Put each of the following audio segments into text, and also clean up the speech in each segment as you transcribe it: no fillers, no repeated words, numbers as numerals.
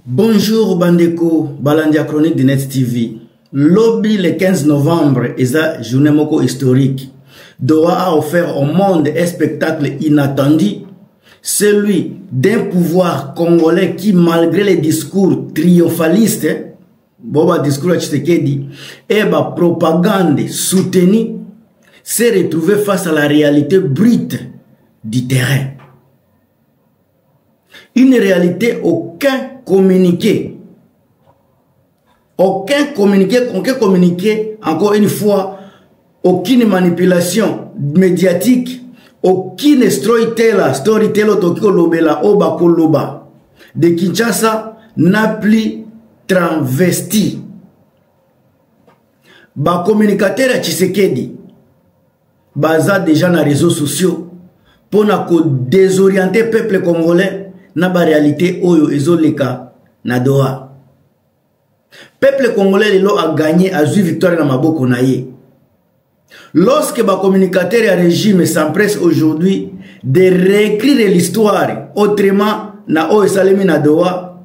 Bonjour Bandeko, Balandia Chronique de Net TV. Lobby le 15 novembre est la journée moko historique. Doha a offert au monde un spectacle inattendu, celui d'un pouvoir congolais qui, malgré les discours triomphalistes, boba discours à Tshisekedi, et la propagande soutenue, s'est retrouvé face à la réalité brute du terrain. Une réalité aucun communiqué, encore une fois, aucune manipulation médiatique, aucune storyteller tokiko lobela obako loba de Kinshasa n'a plus transvesti. Ba communicateur à Tshisekedi baza déjà na réseaux sociaux pour désorienter le peuple congolais na ba réalité oyo ezoleka na Doha. Peuple congolais lelo a gagné a joué victoire na maboko na ye. Lorsque ba communicateur et régime s'empresse aujourd'hui de réécrire l'histoire autrement na oyo salemi na Doha,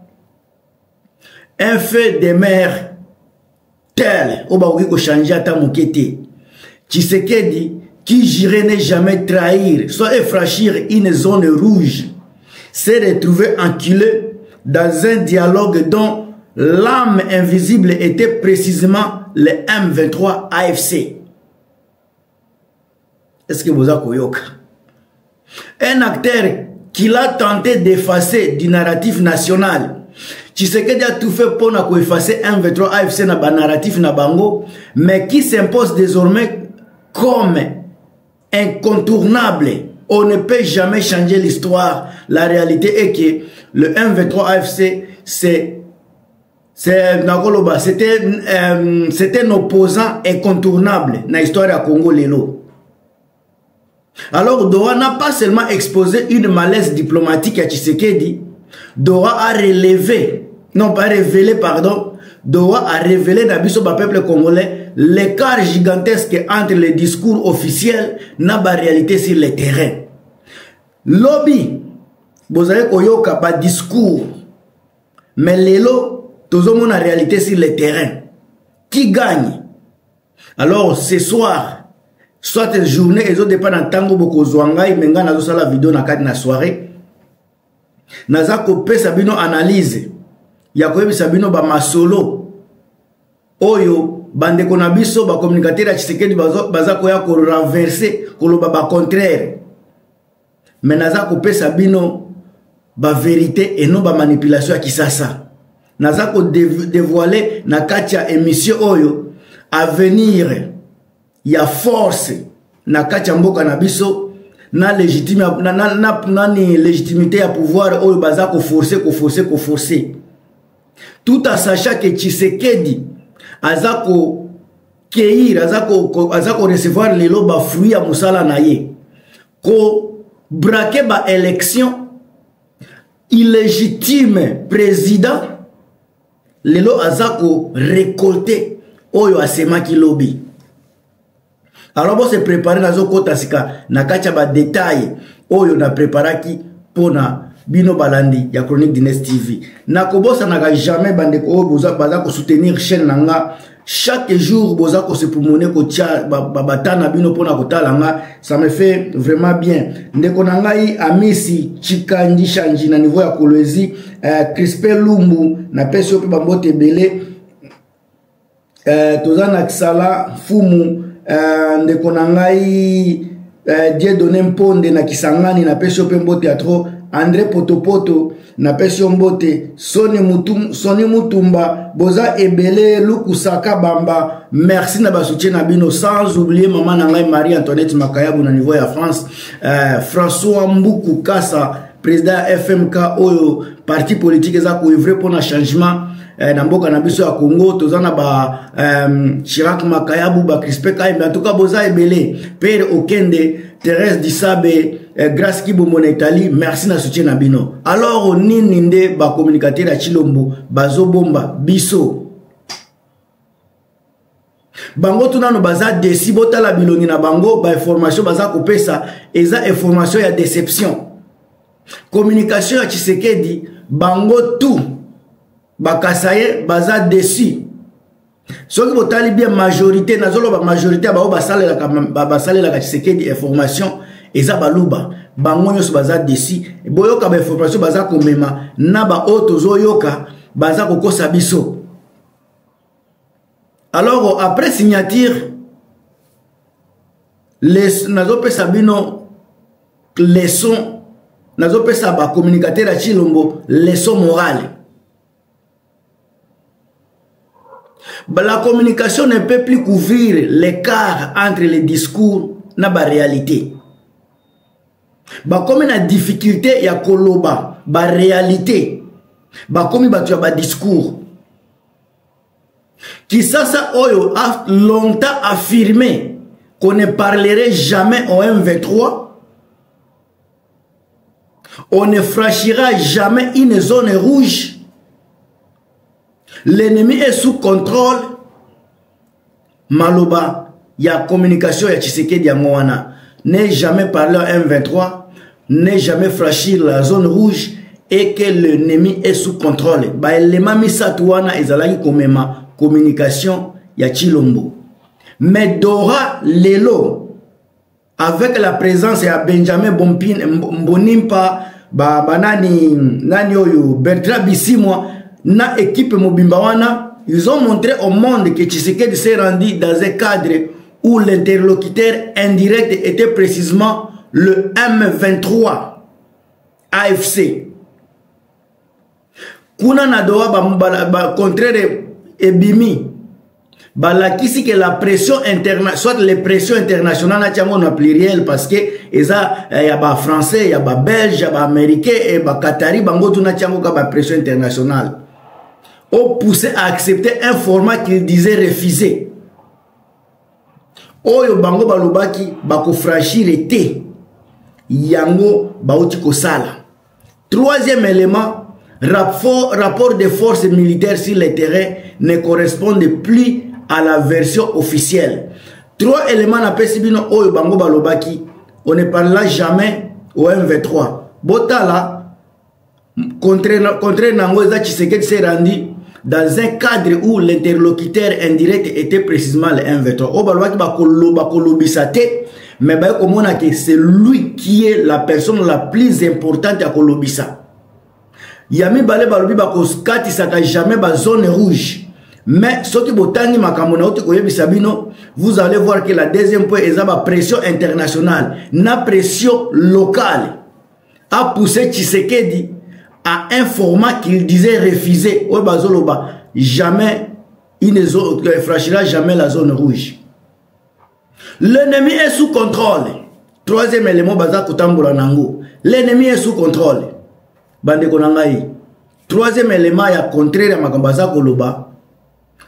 un fait de mer tel au ba ko changer ata mokete. Tshisekedi qui jurait ne jamais trahir, soit effranchir une zone rouge, s'est retrouvé enculé dans un dialogue dont l'âme invisible était précisément le M23 AFC. Est-ce que vous avez koyoka? Un acteur qui l'a tenté d'effacer du narratif national. Tshisekedi a tout fait pour effacer M23 AFC na ba narratif na bango, mais qui s'impose désormais comme incontournable. On ne peut jamais changer l'histoire. La réalité est que le M23 AFC, c'était un opposant incontournable dans l'histoire de Congo Lelo. Alors Doha n'a pas seulement exposé une malaise diplomatique à Tshisekedi, Doha a révélé dans le peuple congolais l'écart gigantesque entre les discours officiels et la réalité sur le terrain. Lobby, vous avez koyoka ba discours, mais lelo, tozomo na réalité sur le terrain. Qui gagne? Alors ce soir, soit une journée, ils ont dépend dans tango boko zwangai, menga nazo sala vidéo na kati na soirée. Naza kopé sabino analyse. Ya koyebi sabino ba masolo. Oyo bandeko na biso ba communicateur ya Tshisekedi baza koya ko renverser koloba ba contraire. Mais naza kopé sabino ba vérité et non ba manipulation ya kisasa. Naza ko dévoiler na kati ya émission oyo avenir ya force na kati ya mboka na biso na légitimité ya pouvoir oyo baza ko forcer tout en sachant que Tshisekedi aza ko keir aza ko recevoir lelo ba fruit ya musala na ye ko braquer ba élection illégitime président lelo aza ko récolter oyo asema ki lobby. Alors bon se préparer nazo kota sika na kacha ba détail oyo na préparaki pona bino balandi ya Chronique de Net TV. Na kobosa na jamais bandeko oyo baza ko soutenir chaîne nanga chaque jour boza ko se pumone ko tia batana bino pona kotala nga, ça me fait vraiment bien. Ndeko nangai Amisi Chikandi Shanji na niveau ya Kolwezi, Crispin Lumbu na pesi ope bambote belé, tozana Kisala Fumu, ndeko nangai Dieudonné Mponde na Kisangani na pesi ope mbote ya tro, André Potopoto na pesi mbote, Soni Mutumba, Boza Ebele, Lukusaka Bamba, merci na basoutien na bino, sans oublier maman nangai Marie-Antoinette Makayabu na niveau ya France, François Mboukou Kassa, président FMK oyo parti politique eza ko œuvrer pour na changement na mboka na biso ya Congo, tozana ba Chirac Makayabu, ba Crispin Kaimbe, en tout cas Boza Ebele, Père Okende, Thérèse Dissabe, Grâce Kibo Monetali, merci na soutien na bino. Alors nini nde ba communicateur ya Chilombo bazo bomba biso bango tunano baza desi botala bilongi na bango ba information baza kopesa eza information ya déception. Communication ya Tshisekedi bango tout bakasaye baza déçu. Soki botali bien majorité nazolo ba majorité ba basalela ka Tshisekedi information eza baluba bango nyonso baza déçu boyoka ba information baza komema na ba autres oyoka baza kokosa biso. Alors après signature les nazopesa bino leçon nazopesa ba communicateur à Chilombo leçon morale. La communication ne peut plus couvrir l'écart entre les discours et la réalité. Comme une difficulté, il y a koloba, la réalité. Comme il y a un discours. Qui ça Oyo a longtemps affirmé qu'on ne parlerait jamais au M23. On ne franchira jamais une zone rouge. L'ennemi est sous contrôle. Maloba, il y a communication, il y a Tshisekedi Yangwana. Ne jamais parler à M23, ne jamais franchir la zone rouge et que l'ennemi est sous contrôle. Bah, l'élément misatouana ezalaki komema communication ya Chilombo. Mais Dora Lelo, avec la présence de Benjamin Mbonimpa, nani oyo Bertrand Bisimwa, na équipe Mobimbawana, ils ont montré au monde que Tshisekedi s'est rendu dans un cadre où l'interlocuteur indirect était précisément le M23 AFC. Kuna nadoa contraire ebimi balakisi que la pression internationale, soit les pressions internationales na pluriel parce que eza ya ba français, ya ba belge, ya ba américain et ba qatari bango tuna tiango ka ba pression internationale. Ont poussé à accepter un format qu'il disait refuser. Oyo bango balobaki bako franchir été yango baouti kosala. Troisième élément, rapport des forces militaires sur le terrain ne correspondent plus à la version officielle. Trois éléments na pesibino oyo bango balobaki, on ne parlera jamais au M23. Botala contre nango eza Tshisekedi s'est rendu dans un cadre où l'interlocuteur indirect était précisément le M23. O balobaki bakolobisate, mais que c'est lui qui est la personne la plus importante à kolobisa. Yami bale balobi bakoskati saka jamais ba zone rouge. Mais ce qui botangi makamona oti koyebisa bino, vous allez voir que la deuxième point est la pression internationale, la pression locale a poussé Tshisekedi à un format qu'il disait refuser. Ouais, bazoloba, jamais il ne franchira jamais la zone rouge. L'ennemi est sous contrôle. Troisième élément, baza kutambula nango. L'ennemi est sous contrôle. Bande konangai. Troisième élément, il y a contraire à makambaza koloba.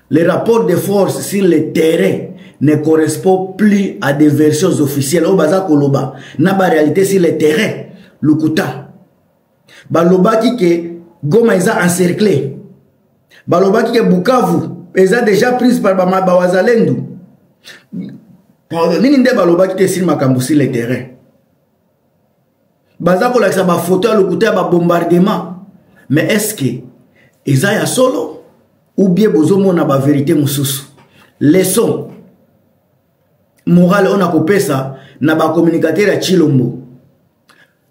Les rapports de force sur le terrain ne correspondent plus à des versions officielles. Au baza koloba. Na ba réalité sur le terrain. Lukuta. Balobaki ke Goma eza encerclé. Balobaki ke Bukavu eza déjà prise par Bawazalendu. Nini nde balobaki te sur makambo sur le terrain. Baza kolakisa ba photo ya lukuta ba bombardement. Mais est-ce que eza ya solo ou bien bozomona ba vérité mususu? Leçon morale on a kopesa na ba communicateur ya Chilombo.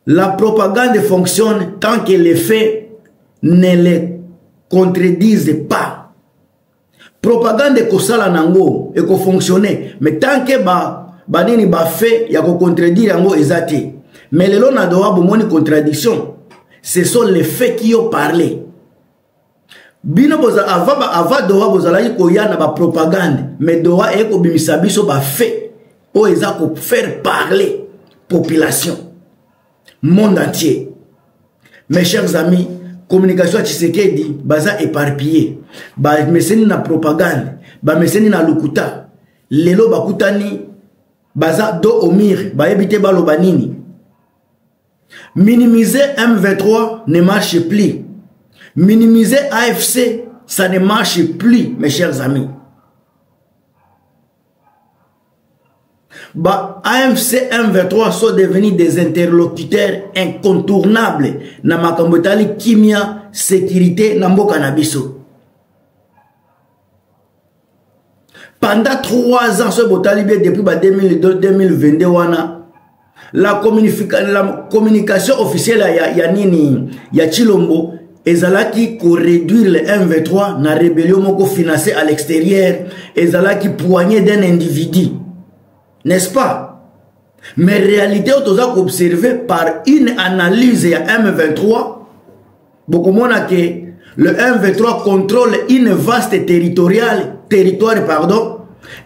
La propagande fonctionne tant que les faits ne les contredisent pas. Propagande kosala nango et ko fonctionner, mais tant que banini ba fait ya ko contredire yango ezate. Mais lelo na doa bomoni contradiction. Ce sont les faits qui ont parlé. Bino boza ava doa bozala ko yana ba propagande, mais doa e ko bimisa biso ba fait o eza ko faire parler population. Monde entier. Mes chers amis, communication à Tshisekedi baza éparpillé. Ba meseni na propagande, ba meseni na lukuta. Lelo bakutani baza do omir, ba ebite baloba nini. Minimiser M23 ne marche plus. Minimiser AFC, ça ne marche plus, mes chers amis. AFC M23 sont devenus des interlocuteurs incontournables na makambotali kimia sécurité na mboka na biso. Pendant 3 ans, ce botalibé depuis 2022, la communication officielle ya Chilombo ezalaki ko réduire le M23 na rébellion moko financée à l'extérieur, ezalaki poignée d'un individu, n'est-ce pas? Mais réalité on doit observer par une analyse ya M23, beaucoup mona que le M23 contrôle une vaste territoire, pardon.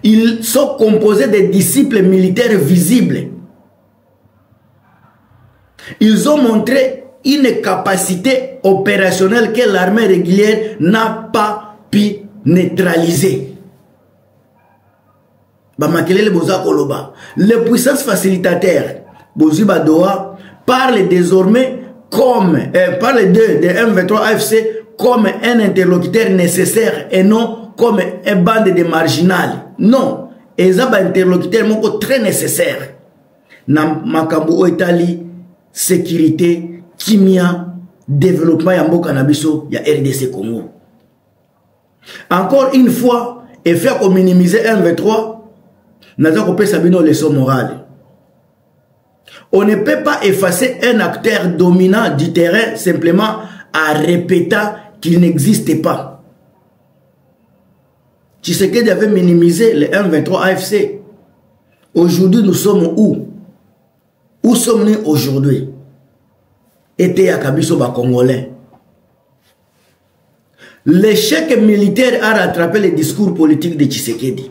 Ils sont composés de disciples militaires visibles. Ils ont montré une capacité opérationnelle que l'armée régulière n'a pas pu neutraliser. Les puissances facilitateurs, Boziba Doha, parlent désormais comme, parlent de M23 AFC comme un interlocuteur nécessaire et non comme un bande de marginal. Non, ils ont un interlocuteur très nécessaire. Na makambo etali sécurité, kimia, développement ya mboka na biso ya RDC Congo. Encore une fois, et faire qu'on minimiser M23, n'a pas sabino leçon morale. On ne peut pas effacer un acteur dominant du terrain simplement en répétant qu'il n'existe pas. Tshisekedi avait minimisé le M23 AFC. Aujourd'hui, nous sommes où? Où sommes-nous aujourd'hui? Était à Kabiso Congolais. L'échec militaire a rattrapé le discours politique de Tshisekedi.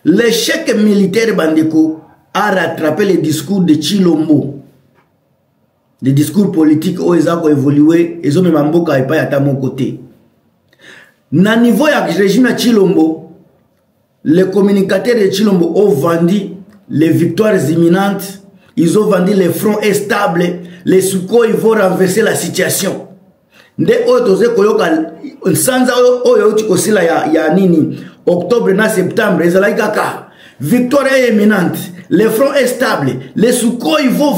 L'échec militaire Bandeko a rattrapé le discours de Chilombo. Les discours politiques où ils ont évolué, ils ont même mboka et pas à mon côté. Na niveau ya régime à Chilombo, les communicateurs de Chilombo ont vendu les victoires imminentes, ils ont vendu les fronts stables, les Sukhoi ils vont renverser la situation. Nde otoze koyoka sanza oyo utikosila ya nini octobre na septembre ezalaki kaka victoire imminente, les fronts stables, les Sukhoi vont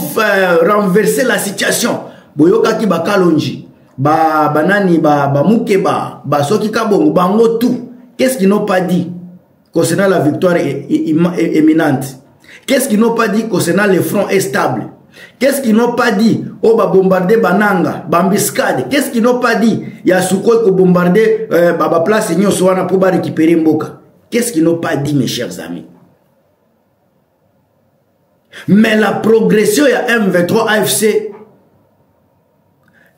renverser la situation. Boyoka ki bakalonji banani mukeba soki kabongo bango tout. Qu'est-ce qu'ils n'ont pas dit concernant la victoire imminente? Qu'est-ce qu'ils n'ont pas dit concernant les fronts stables? Qu'est-ce qu'ils n'ont pas dit? Oh, bah bombarder Bananga, Bambiskade. Qu'est-ce qu'ils n'ont pas dit? Il y a Sukhoi qui bombarder place Nyosoana pour récupérer Mboka. Qu'est-ce qu'ils n'ont pas dit, mes chers amis? Mais la progression ya M23 AFC,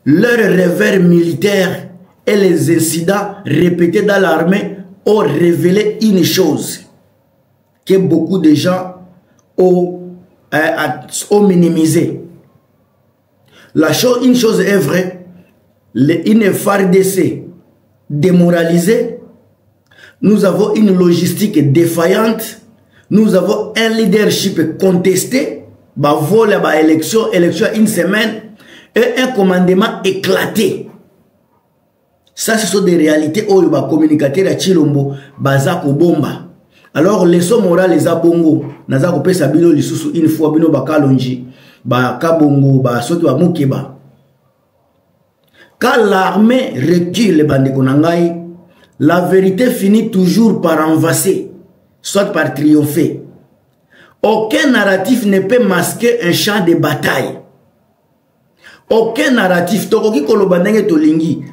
leur revers militaire et les incidents répétés dans l'armée ont révélé une chose que beaucoup de gens ont minimisé. Une chose est vraie, une FARDC démoralisée, nous avons une logistique défaillante, nous avons un leadership contesté, vol à élection une semaine, et un commandement éclaté. Ça, ce sont des réalités où les communicateurs à Chilombo, Bazako Bomba. Alors, les sommes morales, les abongo, Nazako Pesa Bino, les sous une fois, Bino Bakalonji, Bakabongo, Basoto Mukeba. Quand l'armée recule les Bandekonangai, la vérité finit toujours par envasser, soit par triompher. Aucun narratif ne peut masquer un champ de bataille. Aucun narratif,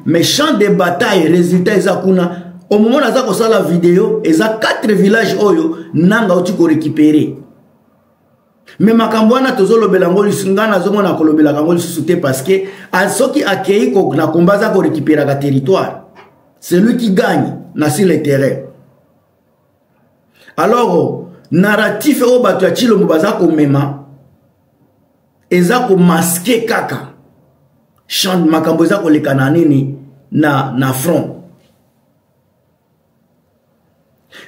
mais champ de bataille, résultat, Ezakuna. Au moment où on a la vidéo, il y a 4 villages oyo nanga uti ko récupérer. Mais makambwana tozolo belango lisungana zomo na kolobela kango lisuté parce que asoki akei ko na kombaza ko récupérer la territoire. C'est lui qui gagne na sur le terrain. Alors narratif o batu ya Chilombo baza ko mema ezako masquer kaka. Chant makambo ezako lekana nini na front.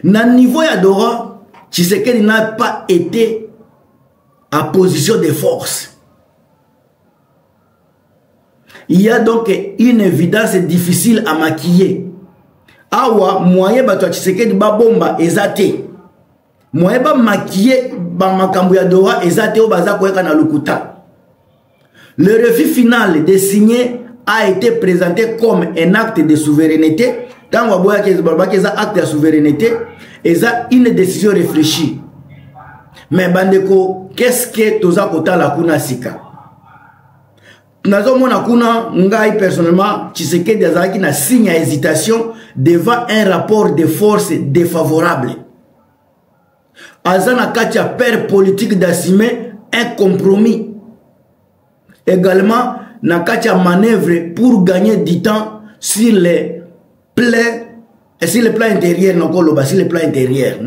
Na niveau ya Dora, Tshisekedi n'a pas été en position de force. Il y a donc une évidence difficile à maquiller. Awa, moyen bato Tshisekedi ba bomba ezate. Moyen ba maquiller ba makambo ya Dora ezate o baza koeka na lukuta. Le refus final de signer a été présenté comme un acte de souveraineté. Tant que c'est un acte de souveraineté, et ça une décision réfléchie. Mais bandeko, qu'est-ce que toza kota la kuna sika? Nazo mona kuna ngai personnellement, Tshisekedi azaki na signe à hésitation devant un rapport de force défavorable. Azana katia père politique d'assumer un compromis. Également, na katia manœuvre pour gagner du temps sur les plans intérieurs, sur les plans intérieurs,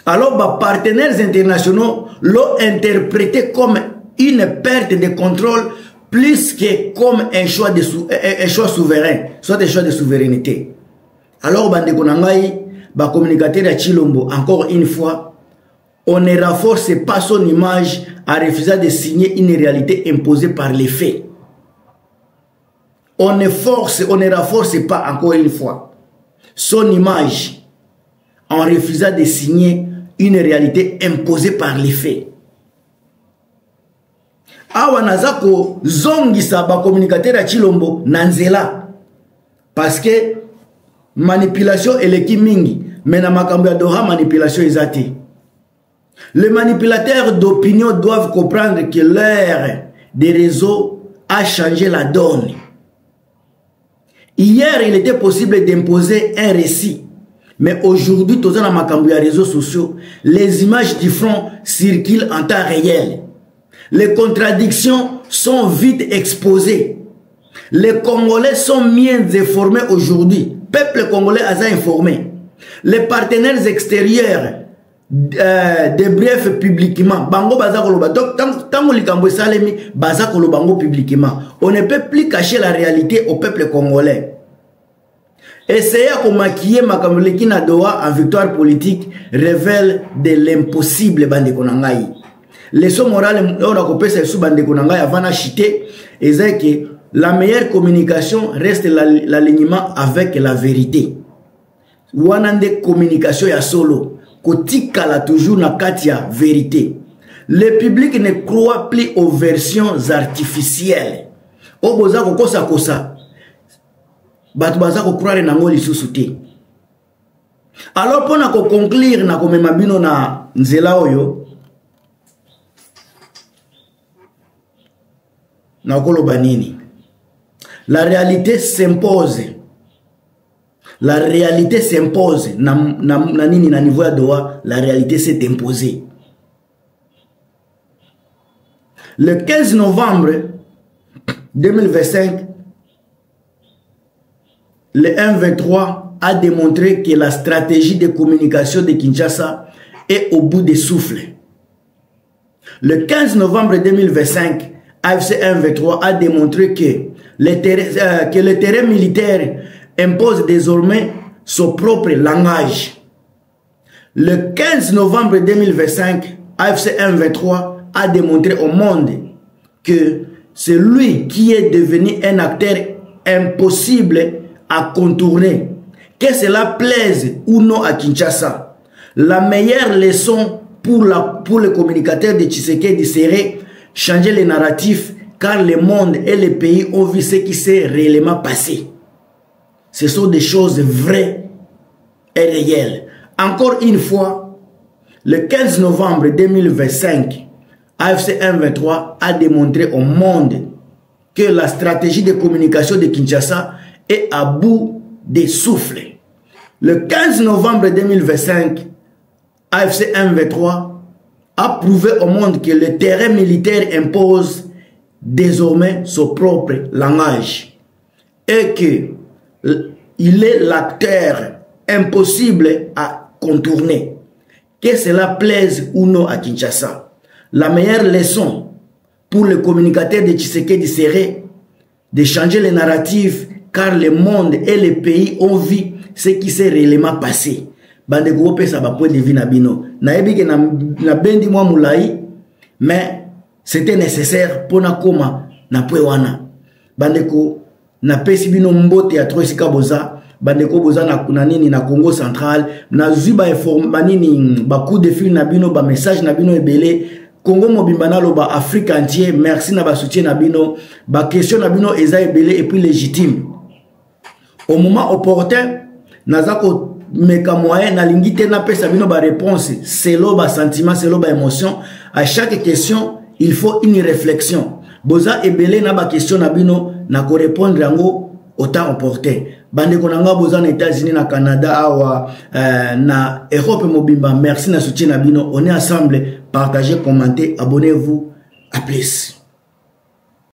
alors, les partenaires internationaux l'ont interprété comme une perte de contrôle plus que comme un choix souverain, soit un choix de souveraineté. Alors, les communicateurs de Tshilombo, encore une fois, on ne renforce pas son image en refusant de signer une réalité imposée par les faits. On ne renforce pas, encore une fois, son image en refusant de signer une réalité imposée par les faits. Awa nazako zongisa ba communicateur à Tshilombo nanzela parce que manipulation eleki mingi mais na makambo ya Doha manipulation ezati. Les manipulateurs d'opinion doivent comprendre que l'ère des réseaux a changé la donne. Hier, il était possible d'imposer un récit. Mais aujourd'hui, tous dans les réseaux sociaux, les images du front circulent en temps réel. Les contradictions sont vite exposées. Les Congolais sont mieux informés aujourd'hui. Peuple congolais a informé. Les partenaires extérieurs débriefent publiquement. Bango bazakoloba. Donc, tant que salemi bazakolobango publiquement. On ne peut plus cacher la réalité au peuple congolais. Essayer à maquiller Makamuleki na Doha en victoire politique révèle de l'impossible bandekonangai. Leçon morale on a coupé cette sous bandekonangai avant d'acheter et c'est que la meilleure communication reste l'alignement avec la vérité. Wanande communication ya solo kotika la toujours na katia vérité. Le public ne croit plus aux versions artificielles. Oboza kokosa kosa. Batubaza ko croire na ngoli susuti. Alors pour na ko conclure na ko memabino na nzela oyo na koloba nini. La réalité s'impose. La réalité s'impose na nini na niveau ya Doha, la réalité s'est imposée. Le 15 novembre 2025, le M23 a démontré que la stratégie de communication de Kinshasa est au bout des souffles. Le 15 novembre 2025, AFC M23 a démontré que le terrain militaire impose désormais son propre langage. Le 15 novembre 2025, AFC M23 a démontré au monde que c'est lui qui est devenu un acteur impossible à contourner. Que cela plaise ou non à Kinshasa, la meilleure leçon pour le communicateur de Tshisekedi serait changer les narratifs, car le monde et les pays ont vu ce qui s'est réellement passé. Ce sont des choses vraies et réelles. Encore une fois, le 15 novembre 2025, AFC M23 a démontré au monde que la stratégie de communication de Kinshasa est à bout des souffles. Le 15 novembre 2025, AFC M23 a prouvé au monde que le terrain militaire impose désormais son propre langage et qu'il est l'acteur impossible à contourner. Que cela plaise ou non à Kinshasa, la meilleure leçon pour le communicateur de Tshisekedi serait de changer les narratifs, car le monde et les pays ont vu ce qui s'est réellement passé. Bande groupe ça va point de vue nabino. Naebi ke na bendi mwa mulai, mais c'était nécessaire pour na koma na pwewana. Bande ko na pesi bino mbote ya troisika boza, bande ko boza na nini na Congo central, na zuba informa nini ba coup de fil na bino, ba message na bino ebele Congo mobimba na loba Afrique entier, merci na ba soutien na bino, ba question na bino eza ebele et puis légitime. Au moment opportun, nazako meka moyen na lingite na pesa bino ba réponse, selon ba sentiment, selon ba émotion. À chaque question, il faut une réflexion. Boza ebele na ba question na bino na ko répondre yango au temps opportun. Bande konanga boza na États-Unis, na Canada, awa na Europe mobimba, merci na soutien na bino. On est ensemble, partagez, commentez, abonnez-vous. À plus.